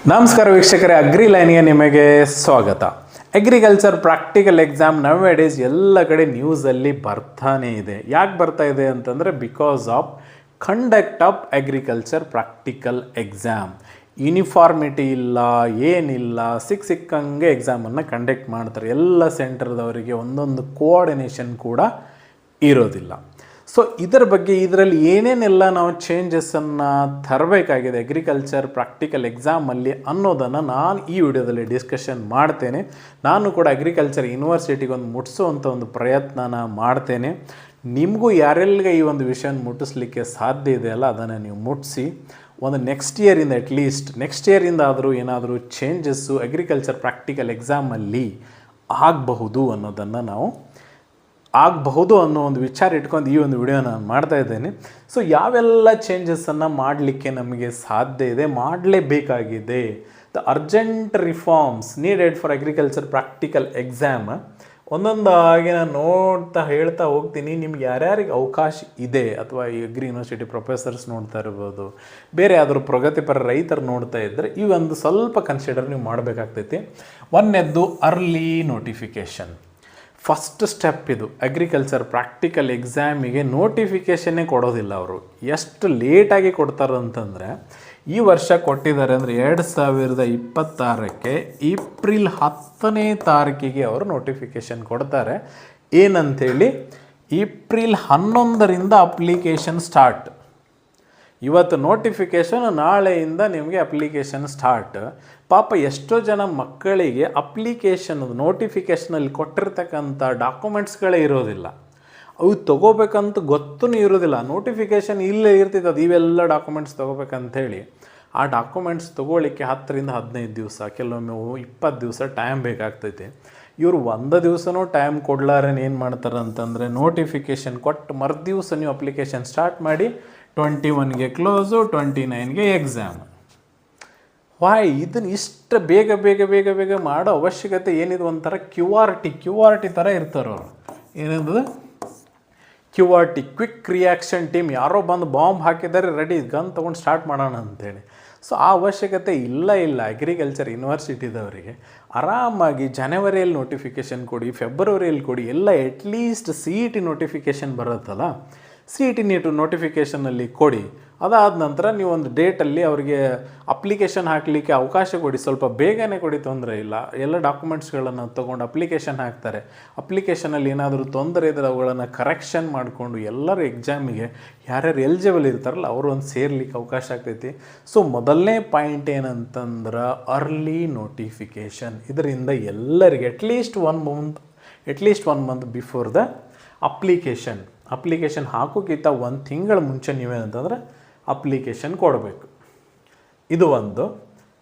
ನಮಸ್ಕಾರ ವೀಕ್ಷಕರೇ, ಅಗ್ರಿ ಲೈನ್ಗೆ ನಿಮಗೆ ಸ್ವಾಗತ. ಅಗ್ರಿಕಲ್ಚರ್ ಪ್ರಾಕ್ಟಿಕಲ್ ಎಕ್ಸಾಮ್ ನವೆ ಡೇಸ್ ಎಲ್ಲ ಕಡೆ ನ್ಯೂಸಲ್ಲಿ ಬರ್ತಾನೇ ಇದೆ. ಯಾಕೆ ಬರ್ತಾ ಇದೆ ಅಂತಂದರೆ because of conduct of agriculture practical exam. Uniformity ಇಲ್ಲ, ಏನಿಲ್ಲ, ಸಿಕ್ಕಂಗೆ ಎಕ್ಸಾಮನ್ನು ಕಂಡಕ್ಟ್ ಮಾಡ್ತಾರೆ. ಎಲ್ಲ ಸೆಂಟರ್ದವರಿಗೆ ಒಂದೊಂದು ಕೋಆರ್ಡಿನೇಷನ್ ಕೂಡ ಇರೋದಿಲ್ಲ. ಸೊ ಇದರ ಬಗ್ಗೆ ಇದರಲ್ಲಿ ಏನೇನೆಲ್ಲ ನಾವು ಚೇಂಜಸ್ಸನ್ನು ತರಬೇಕಾಗಿದೆ ಅಗ್ರಿಕಲ್ಚರ್ ಪ್ರಾಕ್ಟಿಕಲ್ ಎಕ್ಸಾಮಲ್ಲಿ ಅನ್ನೋದನ್ನು ನಾನು ಈ ವಿಡಿಯೋದಲ್ಲಿ ಡಿಸ್ಕಷನ್ ಮಾಡ್ತೇನೆ. ನಾನು ಕೂಡ ಅಗ್ರಿಕಲ್ಚರ್ ಯೂನಿವರ್ಸಿಟಿಗೆ ಒಂದು ಮುಟ್ಟಿಸುವಂಥ ಒಂದು ಪ್ರಯತ್ನನ ಮಾಡ್ತೇನೆ. ನಿಮಗೂ ಯಾರೆಲ್ಲಿಗೆ ಈ ಒಂದು ವಿಷಯನ ಮುಟ್ಟಿಸ್ಲಿಕ್ಕೆ ಸಾಧ್ಯ ಇದೆಯಲ್ಲ ಅದನ್ನು ನೀವು ಮುಟ್ಟಿಸಿ ಒಂದು ನೆಕ್ಸ್ಟ್ ಇಯರಿಂದ ಆದರೂ ಏನಾದರೂ ಚೇಂಜಸ್ಸು ಅಗ್ರಿಕಲ್ಚರ್ ಪ್ರಾಕ್ಟಿಕಲ್ ಎಕ್ಸಾಮಲ್ಲಿ ಆಗಬಹುದು ಅನ್ನೋ ಒಂದು ವಿಚಾರ ಇಟ್ಕೊಂಡು ಈ ಒಂದು ವಿಡಿಯೋ ನಾನು ಮಾಡ್ತಾ ಇದ್ದೇನೆ. ಸೊ ಯಾವೆಲ್ಲ ಚೇಂಜಸ್ಸನ್ನು ಮಾಡಲಿಕ್ಕೆ ನಮಗೆ ಸಾಧ್ಯ ಇದೆ, ಮಾಡಲೇಬೇಕಾಗಿದೆ. The urgent reforms needed for agriculture practical exam ಒಂದೊಂದಾಗಿ ನಾನು ಹೇಳ್ತಾ ಹೋಗ್ತೀನಿ. ನಿಮ್ಗೆ ಯಾರ್ಯಾರಿಗೆ ಅವಕಾಶ ಇದೆ ಅಥವಾ ಈ ಅಗ್ರಿ ಯೂನಿವರ್ಸಿಟಿ ಪ್ರೊಫೆಸರ್ಸ್ ನೋಡ್ತಾ ಇರ್ಬೋದು, ಬೇರೆ ಯಾವ್ದಾದ್ರು ಪ್ರಗತಿಪರ ರೈತರು ನೋಡ್ತಾ ಇದ್ದರೆ ಈ ಒಂದು ಸ್ವಲ್ಪ ಕನ್ಸಿಡರ್ ನೀವು ಮಾಡಬೇಕಾಗ್ತೈತಿ. ಒಂದನೇದ್ದು ಅರ್ಲಿ ನೋಟಿಫಿಕೇಷನ್. ಫಸ್ಟ್ ಸ್ಟೆಪ್ ಇದು. ಅಗ್ರಿಕಲ್ಚರ್ ಪ್ರಾಕ್ಟಿಕಲ್ ಎಕ್ಸಾಮಿಗೆ ನೋಟಿಫಿಕೇಷನ್ನೇ ಕೊಡೋದಿಲ್ಲ ಅವರು. ಎಷ್ಟು ಲೇಟಾಗಿ ಕೊಡ್ತಾರೆ ಅಂತಂದರೆ ಈ ವರ್ಷ ಕೊಟ್ಟಿದ್ದಾರೆ ಅಂದರೆ 2026ಕ್ಕೆ ಏಪ್ರಿಲ್ 10ನೇ ಅವರು ನೋಟಿಫಿಕೇಷನ್ ಕೊಡ್ತಾರೆ. ಏನಂಥೇಳಿ, ಏಪ್ರಿಲ್ 11ರಿಂದ ಅಪ್ಲಿಕೇಶನ್ ಸ್ಟಾರ್ಟ್. ಇವತ್ತು ನೋಟಿಫಿಕೇಷನ್, ನಾಳೆಯಿಂದ ನಿಮಗೆ ಅಪ್ಲಿಕೇಶನ್ ಸ್ಟಾರ್ಟ್. ಪಾಪ ಎಷ್ಟೋ ಜನ ಮಕ್ಕಳಿಗೆ ನೋಟಿಫಿಕೇಷನಲ್ಲಿ ಕೊಟ್ಟಿರ್ತಕ್ಕಂಥ ಡಾಕ್ಯುಮೆಂಟ್ಸ್ಗಳೇ ಇರೋದಿಲ್ಲ. ಅವು ತೊಗೋಬೇಕಂತ ಗೊತ್ತೂ ಇರೋದಿಲ್ಲ. ನೋಟಿಫಿಕೇಷನ್ ಇಲ್ಲೇ ಇರ್ತಿತ್ತು, ಅದು ಇವೆಲ್ಲ ಡಾಕ್ಯುಮೆಂಟ್ಸ್ ತೊಗೋಬೇಕಂಥೇಳಿ. ಆ ಡಾಕ್ಯುಮೆಂಟ್ಸ್ ತೊಗೊಳ್ಳಿಕ್ಕೆ 10ರಿಂದ 15 ದಿವಸ, ಕೆಲವೊಮ್ಮೆ 20 ದಿವಸ ಟೈಮ್ ಬೇಕಾಗ್ತೈತೆ. ಇವರು ಒಂದು ದಿವಸನೂ ಟೈಮ್ ಕೊಡ್ಲಾರೇನು ಏನು ಮಾಡ್ತಾರೆ ಅಂತಂದರೆ ನೋಟಿಫಿಕೇಷನ್ ಕೊಟ್ಟು ಮರುದಿವಸ ನೀವು ಅಪ್ಲಿಕೇಶನ್ ಸ್ಟಾರ್ಟ್ ಮಾಡಿ 21ಗೆ ಕ್ಲೋಸು, 29ಗೆ ಎಕ್ಸಾಮ್. ಇದನ್ನು ಇಷ್ಟು ಬೇಗ ಮಾಡೋ ಅವಶ್ಯಕತೆ ಏನಿದೆ? ಒಂಥರ ಕ್ಯೂ ಆರ್ ಟಿ ಥರ ಇರ್ತಾರವರು. ಏನದು QRT, ಕ್ವಿಕ್ ರಿಯಾಕ್ಷನ್ ಟೀಮ್. ಯಾರೋ ಬಂದು ಬಾಂಬ್ ಹಾಕಿದ್ದಾರೆ, ರೆಡಿ ಗನ್ ತೊಗೊಂಡು ಸ್ಟಾರ್ಟ್ ಮಾಡೋಣ ಅಂತೇಳಿ. ಸೊ ಆ ಅವಶ್ಯಕತೆ ಇಲ್ಲ ಅಗ್ರಿಕಲ್ಚರ್ ಯೂನಿವರ್ಸಿಟಿದವರಿಗೆ. ಆರಾಮಾಗಿ ಜನವರಿಯಲ್ಲಿ ನೋಟಿಫಿಕೇಷನ್ ಕೊಡಿ, ಫೆಬ್ರವರಿಯಲ್ಲಿ ಕೊಡಿ, ಎಲ್ಲ ಅಟ್ಲೀಸ್ಟ್ CET ನೋಟಿಫಿಕೇಷನ್ ಬರುತ್ತಲ್ಲ, CET ನೋಟಿಫಿಕೇಷನಲ್ಲಿ ಕೊಡಿ. ಅದಾದ ನಂತರ ನೀವು ಒಂದು ಡೇಟಲ್ಲಿ ಅವರಿಗೆ ಅಪ್ಲಿಕೇಶನ್ ಹಾಕಲಿಕ್ಕೆ ಅವಕಾಶ ಕೊಡಿ. ಸ್ವಲ್ಪ ಬೇಗನೆ ಕೊಡಿ, ತೊಂದರೆ ಇಲ್ಲ. ಎಲ್ಲ ಡಾಕ್ಯುಮೆಂಟ್ಸ್ಗಳನ್ನು ತೊಗೊಂಡು ಅಪ್ಲಿಕೇಶನ್ ಹಾಕ್ತಾರೆ. ಅಪ್ಲಿಕೇಶನಲ್ಲಿ ಏನಾದರೂ ತೊಂದರೆ ಇದ್ದರೆ ಅವುಗಳನ್ನು ಕರೆಕ್ಷನ್ ಮಾಡಿಕೊಂಡು ಎಲ್ಲರೂ ಎಕ್ಸಾಮಿಗೆ ಯಾರ್ಯಾರು ಎಲಿಜಿಬಲ್ ಇರ್ತಾರಲ್ಲ ಅವರು ಒಂದು ಸೇರ್ಲಿಕ್ಕೆ ಅವಕಾಶ ಆಗ್ತೈತಿ. ಸೊ ಮೊದಲನೇ ಪಾಯಿಂಟ್ ಏನಂತಂದ್ರೆ ಅರ್ಲಿ ನೋಟಿಫಿಕೇಷನ್. ಇದರಿಂದ ಎಲ್ಲರಿಗೆ at least one month before the application ಹಾಕೋಕ್ಕಿಂತ 1 ತಿಂಗಳ ಮುಂಚೆ ನೀವೇನಂತಂದ್ರೆ ಅಪ್ಲಿಕೇಶನ್ ಕೊಡಬೇಕು. ಇದು ಒಂದು.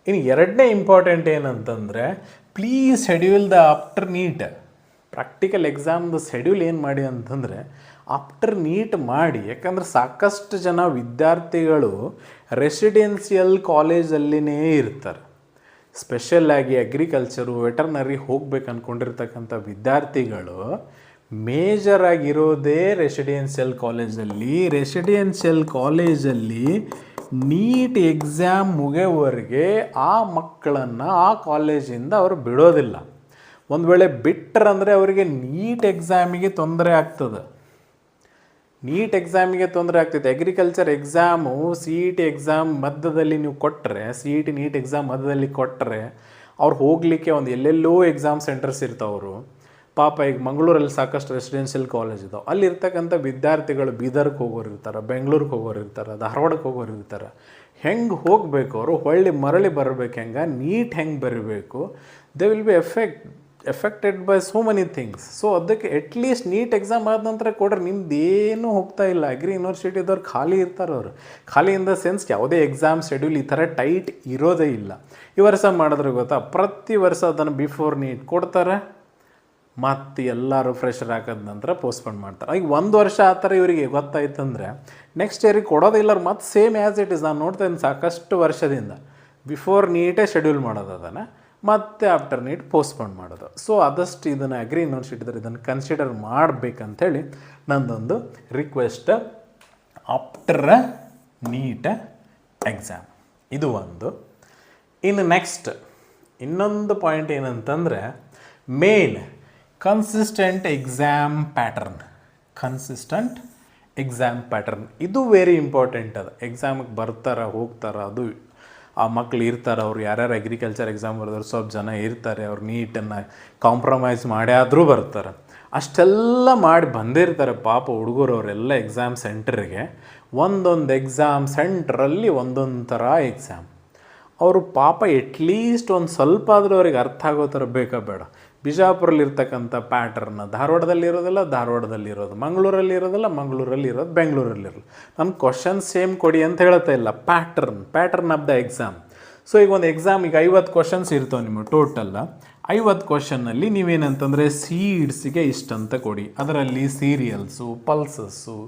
ಇನ್ನು ಎರಡನೇ ಇಂಪಾರ್ಟೆಂಟ್ ಏನಂತಂದರೆ, please schedule the after NEET practical ಎಕ್ಸಾಮ್ದು ಶೆಡ್ಯೂಲ್ ಏನು ಮಾಡಿ ಅಂತಂದರೆ ಆಫ್ಟರ್ ನೀಟ್ ಮಾಡಿ. ಯಾಕಂದರೆ ಸಾಕಷ್ಟು ಜನ ವಿದ್ಯಾರ್ಥಿಗಳು ರೆಸಿಡೆನ್ಸಿಯಲ್ ಕಾಲೇಜಲ್ಲಿನೇ ಇರ್ತಾರೆ. ಸ್ಪೆಷಲ್ಲಾಗಿ ಅಗ್ರಿಕಲ್ಚರು, ವೆಟರ್ನರಿ ಹೋಗ್ಬೇಕು ಅಂದ್ಕೊಂಡಿರ್ತಕ್ಕಂಥ ವಿದ್ಯಾರ್ಥಿಗಳು ಮೇಜರ್ ಆಗಿರೋದೇ ರೆಸಿಡೆನ್ಷಿಯಲ್ ಕಾಲೇಜಲ್ಲಿ ನೀಟ್ ಎಕ್ಸಾಮ್ ಮುಗಿಯೋವರೆಗೆ ಆ ಮಕ್ಕಳನ್ನು ಆ ಕಾಲೇಜಿಂದ ಅವರು ಬಿಡೋದಿಲ್ಲ. ಒಂದು ವೇಳೆ ಬಿಟ್ಟರಂದರೆ ಅವರಿಗೆ ನೀಟ್ ಎಕ್ಸಾಮಿಗೆ ತೊಂದರೆ ಆಗ್ತದೆ. ಅಗ್ರಿಕಲ್ಚರ್ ಎಕ್ಸಾಮು CET ಎಕ್ಸಾಮ್ ಮಧ್ಯದಲ್ಲಿ ನೀವು ಕೊಟ್ಟರೆ, CET ನೀಟ್ ಎಕ್ಸಾಮ್ ಮಧ್ಯದಲ್ಲಿ ಕೊಟ್ಟರೆ ಅವ್ರು ಹೋಗಲಿಕ್ಕೆ ಒಂದು ಎಲ್ಲೆಲ್ಲೋ ಎಕ್ಸಾಮ್ ಸೆಂಟರ್ಸ್ ಇರ್ತಾವರು. ಪಾಪ ಈಗ ಮಂಗಳೂರಲ್ಲಿ ಸಾಕಷ್ಟು ರೆಸಿಡೆನ್ಷಿಯಲ್ ಕಾಲೇಜ್ ಇದ್ದಾವೆ. ಅಲ್ಲಿರ್ತಕ್ಕಂಥ ವಿದ್ಯಾರ್ಥಿಗಳು ಬೀದರ್ಗೆ ಹೋಗೋರು ಇರ್ತಾರೆ, ಬೆಂಗಳೂರಿಗೆ ಹೋಗೋರು ಇರ್ತಾರೆ, ಧಾರವಾಡಕ್ಕೆ ಹೋಗೋರು ಇರ್ತಾರೆ. ಹೆಂಗೆ ಹೋಗಬೇಕು ಅವರು, ಮರಳಿ ಬರಬೇಕು, ನೀಟ್ ಹೆಂಗೆ ಬರಬೇಕು, they will be affected by so many things. So ಅದಕ್ಕೆ ಅಟ್ಲೀಸ್ಟ್ ನೀಟ್ ಎಕ್ಸಾಮ್ ಆದ ನಂತರ ಕೊಡ್ರೆ ನಿಮ್ದೇನೂ ಹೋಗ್ತಾ ಇಲ್ಲ. ಅಗ್ರಿ ಯೂನಿವರ್ಸಿಟಿದವ್ರು ಖಾಲಿ ಇರ್ತಾರೆ. ಅವರು ಖಾಲಿ ಇನ್ ದ ಸೆನ್ಸ್ ಯಾವುದೇ ಎಕ್ಸಾಮ್ ಶೆಡ್ಯೂಲ್ ಈ ಥರ ಟೈಟ್ ಇರೋದೇ ಇಲ್ಲ. ಈ ವರ್ಷ ಮಾಡಿದ್ರೆ ಗೊತ್ತಾ, ಪ್ರತಿ ವರ್ಷ ಅದನ್ನು ಬಿಫೋರ್ ನೀಟ್ ಕೊಡ್ತಾರೆ, ಮತ್ತು ಎಲ್ಲರೂ ಫ್ರೆಶರ್ ಹಾಕಿದ ನಂತರ ಪೋಸ್ಟ್ಪೋನ್ ಮಾಡ್ತಾರೆ. ಈಗ 1 ವರ್ಷ ಆ ಥರ ಇವರಿಗೆ ಗೊತ್ತಾಯ್ತಂದರೆ ನೆಕ್ಸ್ಟ್ ಇಯರಿಗೆ ಕೊಡೋದಿಲ್ಲ. ಮತ್ತು ಸೇಮ್ ಆ್ಯಸ್ ಇಟ್ ಇಸ್ ನಾನು ನೋಡ್ತಾ ಇದ್ದೀನಿ ಸಾಕಷ್ಟು ವರ್ಷದಿಂದ ಬಿಫೋರ್ ನೀಟೇ ಶೆಡ್ಯೂಲ್ ಮಾಡೋದು, ಅದನ್ನು ಮತ್ತು ಆಫ್ಟರ್ ನೀಟ್ ಪೋಸ್ಟ್ಪೋನ್ ಮಾಡೋದು. ಸೊ ಆದಷ್ಟು ಇದನ್ನು ಅಗ್ರಿ ಯೂನಿವರ್ಸಿಟಿದ್ರೆ ಇದನ್ನು ಕನ್ಸಿಡರ್ ಮಾಡಬೇಕಂತೇಳಿ ನನ್ನದೊಂದು ರಿಕ್ವೆಸ್ಟ್. ಆಫ್ಟರ್ ನೀಟ್ ಎಕ್ಸಾಮ್ ಇದು ಒಂದು. ಇನ್ನು ನೆಕ್ಸ್ಟ್ ಇನ್ನೊಂದು ಪಾಯಿಂಟ್ ಏನಂತಂದರೆ main consistent exam pattern. Consistent exam pattern ಇದು ವೆರಿ ಇಂಪಾರ್ಟೆಂಟ್. ಅದು ಎಕ್ಸಾಮಿಗೆ ಬರ್ತಾರೆ ಹೋಗ್ತಾರೆ, ಅದು ಆ ಮಕ್ಳು ಇರ್ತಾರೆ, ಅವ್ರು ಯಾರ್ಯಾರು ಅಗ್ರಿಕಲ್ಚರ್ ಎಕ್ಸಾಮ್ ಬರೆದ್ರು ಸ್ವಲ್ಪ ಜನ ಇರ್ತಾರೆ, ಅವ್ರು ನೀಟನ್ನು ಕಾಂಪ್ರಮೈಸ್ ಮಾಡಿ ಆದರೂ ಬರ್ತಾರೆ. ಅಷ್ಟೆಲ್ಲ ಮಾಡಿ ಬಂದಿರ್ತಾರೆ ಪಾಪ ಹುಡುಗರು ಅವರೆಲ್ಲ ಎಕ್ಸಾಮ್ ಸೆಂಟ್ರಿಗೆ. ಒಂದೊಂದು ಎಕ್ಸಾಮ್ ಸೆಂಟ್ರಲ್ಲಿ ಒಂದೊಂದು ಥರ ಎಕ್ಸಾಮ್. ಅವರು ಪಾಪ ಎಟ್ಲೀಸ್ಟ್ ಒಂದು ಸ್ವಲ್ಪ ಆದರೂ ಅವ್ರಿಗೆ ಅರ್ಥ ಆಗೋ ಥರ ಬೇಕಾ ಬೇಡ. ಬಿಜಾಪುರಲ್ಲಿರ್ತಕ್ಕಂಥ ಪ್ಯಾಟರ್ನ್ ಧಾರವಾಡದಲ್ಲಿರೋದಿಲ್ಲ, ಧಾರವಾಡದಲ್ಲಿರೋದು ಮಂಗಳೂರಲ್ಲಿರೋದಿಲ್ಲ, ಮಂಗಳೂರಲ್ಲಿರೋದು ಬೆಂಗಳೂರಲ್ಲಿರೋದು. ನಮ್ಮ ಕ್ವಶನ್ ಸೇಮ್ ಕೊಡಿ ಅಂತ ಹೇಳ್ತಾ ಇಲ್ಲ, pattern of the exam. So ಈಗ ಒಂದು ಎಕ್ಸಾಮ್, ಈಗ 50 ಕ್ವಶನ್ಸ್ ಇರ್ತವೆ ನಿಮಗೆ ಟೋಟಲ್ಲ. 50 ಕ್ವಶನ್ನಲ್ಲಿ ನೀವೇನಂತಂದರೆ ಸೀಡ್ಸಿಗೆ ಇಷ್ಟಂತ ಕೊಡಿ, ಅದರಲ್ಲಿ ಸೀರಿಯಲ್ಸು, ಪಲ್ಸಸ್ಸು,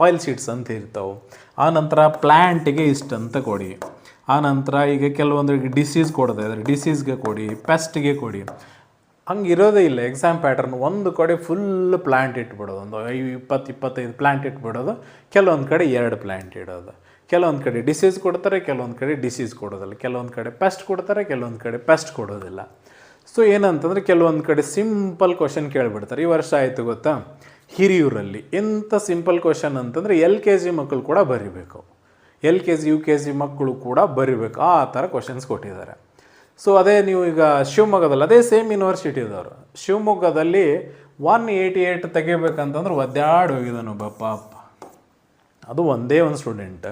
ಆಯಿಲ್ ಸೀಡ್ಸ್ ಅಂತ ಇರ್ತವೆ. ಆನಂತರ ಪ್ಲ್ಯಾಂಟಿಗೆ ಇಷ್ಟಂತ ಕೊಡಿ. ಆನಂತರ ಈಗ ಕೆಲವೊಂದು ಡಿಸೀಸ್ ಕೊಡ್ತಾ ಇದ್ದಾರೆ, ಡಿಸೀಸ್ಗೆ ಕೊಡಿ, ಪೆಸ್ಟ್ಗೆ ಕೊಡಿ. ಹಂಗೆ ಇರೋದೇ ಇಲ್ಲ ಎಕ್ಸಾಮ್ ಪ್ಯಾಟರ್ನ್. ಒಂದು ಕಡೆ ಫುಲ್ ಪ್ಲ್ಯಾಂಟ್ ಇಟ್ಬಿಡೋದು, ಒಂದು 20-25 ಪ್ಲ್ಯಾಂಟ್ ಇಟ್ಬಿಡೋದು, ಕೆಲವೊಂದು ಕಡೆ 2 ಪ್ಲ್ಯಾಂಟ್ ಇಡೋದು. ಕೆಲವೊಂದು ಕಡೆ ಡಿಸೀಸ್ ಕೊಡ್ತಾರೆ, ಕೆಲವೊಂದು ಕಡೆ ಡಿಸೀಸ್ ಕೊಡೋದಿಲ್ಲ. ಕೆಲವೊಂದು ಕಡೆ ಪೆಸ್ಟ್ ಕೊಡ್ತಾರೆ, ಕೆಲವೊಂದು ಕಡೆ ಪೆಸ್ಟ್ ಕೊಡೋದಿಲ್ಲ. ಸೊ ಏನಂತಂದರೆ ಕೆಲವೊಂದು ಕಡೆ ಸಿಂಪಲ್ ಕ್ವಶನ್ ಕೇಳಿಬಿಡ್ತಾರೆ. ಈ ವರ್ಷ ಆಯಿತು ಗೊತ್ತಾ, ಹಿರಿಯೂರಲ್ಲಿ ಎಂಥ ಸಿಂಪಲ್ ಕ್ವಶನ್ ಅಂತಂದರೆ LKG ಮಕ್ಕಳು ಕೂಡ ಬರಿಬೇಕು, LKG UKG ಮಕ್ಕಳು ಕೂಡ ಬರಿಬೇಕು, ಆ ಥರ ಕ್ವಶನ್ಸ್ ಕೊಟ್ಟಿದ್ದಾರೆ. ಸೊ ಅದೇ ನೀವು ಈಗ ಶಿವಮೊಗ್ಗದಲ್ಲಿ ಅದೇ ಸೇಮ್ ಯೂನಿವರ್ಸಿಟಿದವರು ಶಿವಮೊಗ್ಗದಲ್ಲಿ 188 ತೆಗಿಬೇಕಂತಂದ್ರೆ ಒದ್ದಾಡಿ ಹೋಗಿದ್ದಾನೆ ಒಬ್ಬ ಪಾಪ. ಅದು ಒಂದೇ ಒಂದು ಸ್ಟೂಡೆಂಟ್.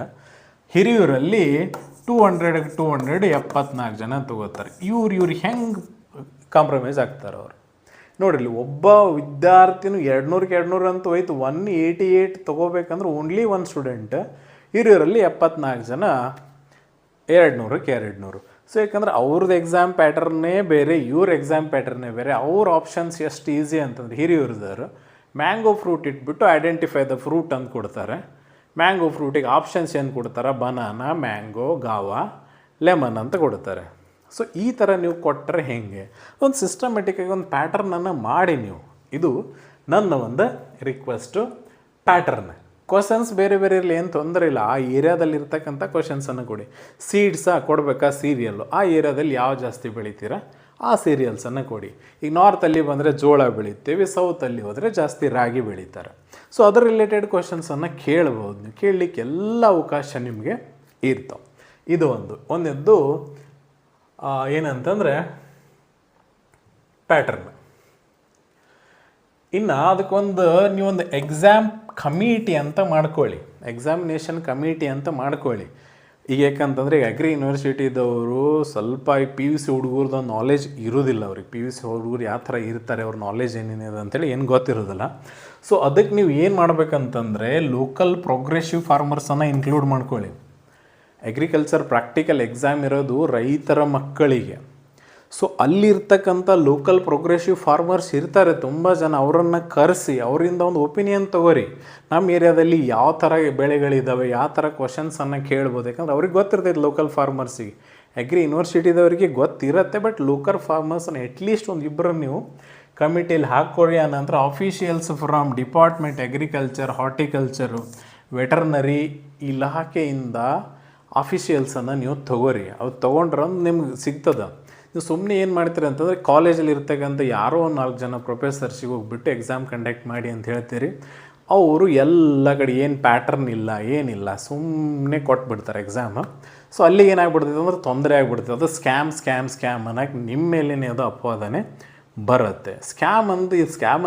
ಹಿರಿಯೂರಲ್ಲಿ 200 ಜನ ತಗೋತಾರೆ. ಇವ್ರು ಹೆಂಗೆ ಕಾಂಪ್ರಮೈಸ್ ಆಗ್ತಾರೆ ಅವರು ನೋಡಿರಿ. ಒಬ್ಬ ವಿದ್ಯಾರ್ಥಿನೂ 200 ಅಂತ ಹೋಯ್ತು, 188 ತೊಗೋಬೇಕಂದ್ರೆ ಓನ್ಲಿ ಒಂದು ಸ್ಟೂಡೆಂಟ್. ಹಿರಿಯೂರಲ್ಲಿ 74 ಜನ 200. ಸೊ ಯಾಕಂದ್ರೆ ಅವ್ರದ್ದು ಎಕ್ಸಾಮ್ ಪ್ಯಾಟರ್ನೇ ಬೇರೆ, ಇವ್ರ ಎಕ್ಸಾಮ್ ಪ್ಯಾಟರ್ನೇ ಬೇರೆ. ಅವ್ರ ಆಪ್ಷನ್ಸ್ ಎಷ್ಟು ಈಸಿ ಅಂತಂದ್ರೆ ಹಿರಿಯೂರ್ದವರು ಮ್ಯಾಂಗೋ ಫ್ರೂಟ್ ಇಟ್ಬಿಟ್ಟು ಐಡೆಂಟಿಫೈ ದ ಫ್ರೂಟ್ ಅಂತ ಕೊಡ್ತಾರೆ. ಮ್ಯಾಂಗೋ ಫ್ರೂಟಿಗೆ ಆಪ್ಷನ್ಸ್ ಏನು ಕೊಡ್ತಾರೆ, ಬನಾನಾ, ಮ್ಯಾಂಗೋ, ಗಾವಾ, ಲೆಮನ್ ಅಂತ ಕೊಡ್ತಾರೆ. ಸೊ ಈ ಥರ ನೀವು ಕೊಟ್ಟರೆ ಹೇಗೆ, ಒಂದು ಸಿಸ್ಟಮೆಟಿಕ್ಕಾಗಿ ಒಂದು ಪ್ಯಾಟರ್ನನ್ನು ಮಾಡಿ ನೀವು. ಇದು ನನ್ನ ಒಂದು ರಿಕ್ವೆಸ್ಟು. ಪ್ಯಾಟರ್ನ್ ಕ್ವಶನ್ಸ್ ಬೇರೆ ಬೇರೆ ಇರಲಿ, ಏನು ತೊಂದರೆ ಇಲ್ಲ. ಆ ಏರಿಯಾದಲ್ಲಿ ಇರ್ತಕ್ಕಂಥ ಕ್ವಶನ್ಸನ್ನು ಕೊಡಿ. ಸೀಡ್ಸಾ ಕೊಡಬೇಕಾ, ಸೀರಿಯಲ್ಲು ಆ ಏರಿಯಾದಲ್ಲಿ ಯಾವ ಜಾಸ್ತಿ ಬೆಳಿತೀರಾ ಆ ಸೀರಿಯಲ್ಸನ್ನು ಕೊಡಿ. ಈಗ ನಾರ್ತಲ್ಲಿ ಬಂದರೆ ಜೋಳ ಬೆಳಿತೀವಿ, ಸೌತಲ್ಲಿ ಹೋದರೆ ಜಾಸ್ತಿ ರಾಗಿ ಬೆಳೀತಾರೆ. ಸೊ ಅದರ ರಿಲೇಟೆಡ್ ಕ್ವಶನ್ಸನ್ನು ಕೇಳ್ಬೋದು. ನೀವು ಕೇಳಲಿಕ್ಕೆ ಎಲ್ಲ ಅವಕಾಶ ನಿಮಗೆ ಇರ್ತವೆ. ಇದು ಒಂದೆದ್ದು ಏನಂತಂದರೆ ಪ್ಯಾಟರ್ನ್. ಇನ್ನು ಅದಕ್ಕೊಂದು ನೀವೊಂದು ಎಕ್ಸಾಮ್ ಕಮಿಟಿ ಅಂತ ಮಾಡ್ಕೊಳ್ಳಿ, ಎಕ್ಸಾಮಿನೇಷನ್ ಕಮಿಟಿ ಅಂತ ಮಾಡ್ಕೊಳ್ಳಿ. ಈಗ ಯಾಕಂತಂದರೆ ಈಗ ಅಗ್ರಿ ಯೂನಿವರ್ಸಿಟಿದವರು ಸ್ವಲ್ಪ PUC ಹುಡುಗರ್ದು ನಾಲೆಜ್ ಇರೋದಿಲ್ಲ ಅವ್ರಿಗೆ. PUC ಹುಡುಗರು ಯಾವ ಥರ ಇರ್ತಾರೆ, ಅವ್ರ ನಾಲೆಜ್ ಏನೇನಿದೆ ಅಂತೇಳಿ ಏನು ಗೊತ್ತಿರೋದಿಲ್ಲ. ಸೊ ಅದಕ್ಕೆ ನೀವು ಏನು ಮಾಡ್ಬೇಕಂತಂದರೆ ಲೋಕಲ್ ಪ್ರೋಗ್ರೆಸಿವ್ ಫಾರ್ಮರ್ಸನ್ನು ಇನ್ಕ್ಲೂಡ್ ಮಾಡ್ಕೊಳ್ಳಿ. ಅಗ್ರಿಕಲ್ಚರ್ ಪ್ರಾಕ್ಟಿಕಲ್ ಎಕ್ಸಾಮ್ ಇರೋದು ರೈತರ ಮಕ್ಕಳಿಗೆ. ಸೊ ಅಲ್ಲಿರ್ತಕ್ಕಂಥ ಲೋಕಲ್ ಪ್ರೋಗ್ರೆಸಿವ್ ಫಾರ್ಮರ್ಸ್ ಇರ್ತಾರೆ ತುಂಬ ಜನ, ಅವರನ್ನು ಕರೆಸಿ ಅವರಿಂದ ಒಂದು ಒಪಿನಿಯನ್ ತೊಗೋರಿ. ನಮ್ಮ ಏರಿಯಾದಲ್ಲಿ ಯಾವ ಥರ ಬೆಳೆಗಳಿದ್ದಾವೆ, ಯಾವ ಥರ ಕ್ವಶನ್ಸನ್ನು ಕೇಳ್ಬೋದು. ಯಾಕಂದ್ರೆ ಅವ್ರಿಗೆ ಗೊತ್ತಿರ್ತೈತೆ ಲೋಕಲ್ ಫಾರ್ಮರ್ಸಿಗೆ. ಅಗ್ರಿ ಯೂನಿವರ್ಸಿಟಿದವರಿಗೆ ಗೊತ್ತಿರುತ್ತೆ, ಬಟ್ ಲೋಕಲ್ ಫಾರ್ಮರ್ಸನ್ನು ಅಟ್ಲೀಸ್ಟ್ ಒಂದು ಇಬ್ಬರು ನೀವು ಕಮಿಟಿಯಲ್ಲಿ ಹಾಕ್ಕೊಳ್ಳಿ. ಆನಂತರ officials from department agriculture, horticulture, veterinary ಇಲಾಖೆಯಿಂದ ಆಫೀಷಿಯಲ್ಸನ್ನು ನೀವು ತೊಗೋರಿ. ಅವ್ರು ತೊಗೊಂಡ್ರೆ ನಿಮ್ಗೆ ಸಿಗ್ತದೆ. ನೀವು ಸುಮ್ಮನೆ ಏನು ಮಾಡ್ತೀರಿ ಅಂತಂದರೆ ಕಾಲೇಜಲ್ಲಿ ಇರ್ತಕ್ಕಂಥ ಯಾರೋ ಒಂದು 4 ಜನ ಪ್ರೊಫೆಸರ್ಸಿಗೆ ಹೋಗ್ಬಿಟ್ಟು ಎಕ್ಸಾಮ್ ಕಂಡಕ್ಟ್ ಮಾಡಿ ಅಂತ ಹೇಳ್ತೀರಿ. ಅವರು ಎಲ್ಲ ಕಡೆ ಏನು ಪ್ಯಾಟರ್ನ್ ಇಲ್ಲ ಏನಿಲ್ಲ ಸುಮ್ಮನೆ ಕೊಟ್ಬಿಡ್ತಾರೆ ಎಕ್ಸಾಮ್. ಸೊ ಅಲ್ಲಿಗೆ ಏನಾಗ್ಬಿಡ್ತೈತೆ ಅಂದ್ರೆ ತೊಂದರೆ ಆಗಿಬಿಡ್ತದೆ. ಅದು ಸ್ಕ್ಯಾಮ್ ಅನ್ನೋಕ್ಕೆ ನಿಮ್ಮ ಮೇಲೇ ಅದು ಅಪವಾದನೆ ಬರುತ್ತೆ. ಸ್ಕ್ಯಾಮ್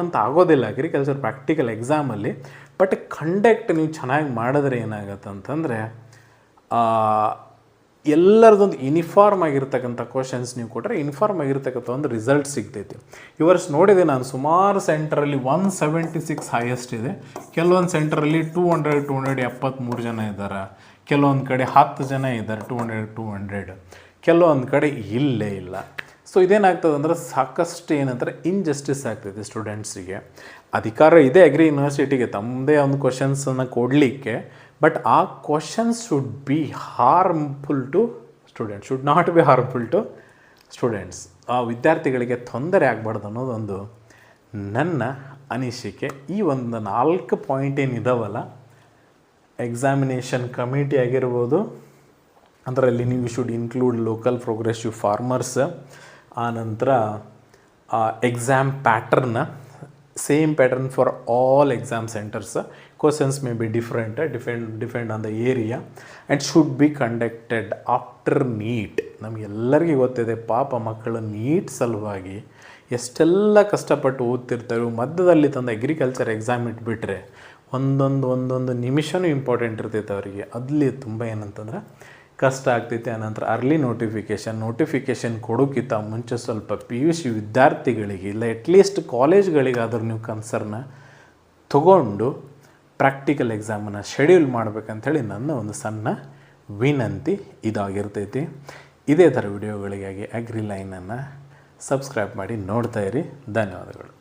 ಅಂತ ಆಗೋದಿಲ್ಲ ಅಗ್ರಿಕಲ್ಚರ್ ಪ್ರಾಕ್ಟಿಕಲ್ ಎಕ್ಸಾಮಲ್ಲಿ. ಬಟ್ ಕಂಡಕ್ಟ್ ನೀವು ಚೆನ್ನಾಗಿ ಮಾಡಿದ್ರೆ ಏನಾಗುತ್ತೆ ಅಂತಂದರೆ ಎಲ್ಲರದೊಂದು ಯೂನಿಫಾರ್ಮ್ ಆಗಿರ್ತಕ್ಕಂಥ ಕ್ವಶನ್ಸ್ ನೀವು ಕೊಟ್ಟರೆ ಯೂನಿಫಾರ್ಮ್ ಆಗಿರ್ತಕ್ಕಂಥ ಒಂದು ರಿಸಲ್ಟ್ ಸಿಗ್ತೈತಿ. ಈ ವರ್ಷ ನೋಡಿದೆ ನಾನು ಸುಮಾರು ಸೆಂಟ್ರಲ್ಲಿ 176 ಹೈಯೆಸ್ಟ್ ಇದೆ. ಕೆಲವೊಂದು ಸೆಂಟ್ರಲ್ಲಿ 273 ಜನ ಇದ್ದಾರೆ, ಕೆಲವೊಂದು ಕಡೆ 10 ಜನ ಇದ್ದಾರೆ 200. ಕೆಲವೊಂದು ಕಡೆ ಇಲ್ಲೇ ಇಲ್ಲ. ಸೊ ಇದೇನಾಗ್ತದೆ ಅಂದರೆ ಸಾಕಷ್ಟು ಏನಂತಾರೆ ಇನ್ಜಸ್ಟಿಸ್ ಆಗ್ತೈತೆ ಸ್ಟೂಡೆಂಟ್ಸಿಗೆ. ಅಧಿಕಾರ ಇದೆ ಅಗ್ರಿ ಯೂನಿವರ್ಸಿಟಿಗೆ ತಮ್ಮದೇ ಒಂದು ಕ್ವಶನ್ಸನ್ನು ಕೊಡಲಿಕ್ಕೆ, ಬಟ್ ಆ questions should be harmful to students, should not be harmful to students. ಆ ವಿದ್ಯಾರ್ಥಿಗಳಿಗೆ ತೊಂದರೆ ಆಗಬಾರ್ದು ಅನ್ನೋದೊಂದು ನನ್ನ ಅನಿಸಿಕೆ. ಈ ಒಂದು 4 ಪಾಯಿಂಟ್ ಏನಿದಾವಲ್ಲ, ಎಕ್ಸಾಮಿನೇಷನ್ ಕಮಿಟಿ ಆಗಿರ್ಬೋದು, ಅದರಲ್ಲಿ ನೀವು should include local progressive farmers. ಆನಂತರ exam pattern same pattern for all exam centres. Questions may be depend on the area and should be conducted after NEET. ನಮಗೆಲ್ಲರಿಗೂ ಗೊತ್ತಿದೆ ಪಾಪ ಮಕ್ಕಳು ನೀಟ್ ಸಲುವಾಗಿ ಎಷ್ಟೆಲ್ಲ ಕಷ್ಟಪಟ್ಟು ಓದ್ತಿರ್ತಾರೆ. ಮಧ್ಯದಲ್ಲಿ ತಂದು ಅಗ್ರಿಕಲ್ಚರ್ ಎಕ್ಸಾಮ್ ಇಟ್ಬಿಟ್ರೆ ಒಂದೊಂದು ನಿಮಿಷವೂ ಇಂಪಾರ್ಟೆಂಟ್ ಇರ್ತೈತೆ ಅವರಿಗೆ. ಅಲ್ಲಿ ತುಂಬ ಏನಂತಂದ್ರೆ ಕಷ್ಟ ಆಗ್ತೈತೆ. ಆನಂತರ ಅರ್ಲಿ ನೋಟಿಫಿಕೇಷನ್ ಕೊಡೋಕ್ಕಿಂತ ಮುಂಚೆ ಸ್ವಲ್ಪ PUC ವಿದ್ಯಾರ್ಥಿಗಳಿಗೆ ಇಲ್ಲ ಅಟ್ಲೀಸ್ಟ್ ಕಾಲೇಜ್ಗಳಿಗಾದರೂ ನೀವು ಕನ್ಸರ್ನ ತಗೊಂಡು ಪ್ರಾಕ್ಟಿಕಲ್ ಎಕ್ಸಾಮನ್ನು ಶೆಡ್ಯೂಲ್ ಮಾಡಬೇಕಂಥೇಳಿ ನನ್ನ ಒಂದು ಸಣ್ಣ ವಿನಂತಿ ಇದಾಗಿರ್ತೈತಿ. ಇದೇ ಥರ ವಿಡಿಯೋಗಳಿಗಾಗಿ ಅಗ್ರಿ ಲೈನನ್ನು ಸಬ್ಸ್ಕ್ರೈಬ್ ಮಾಡಿ ನೋಡ್ತಾಯಿರಿ. ಧನ್ಯವಾದಗಳು.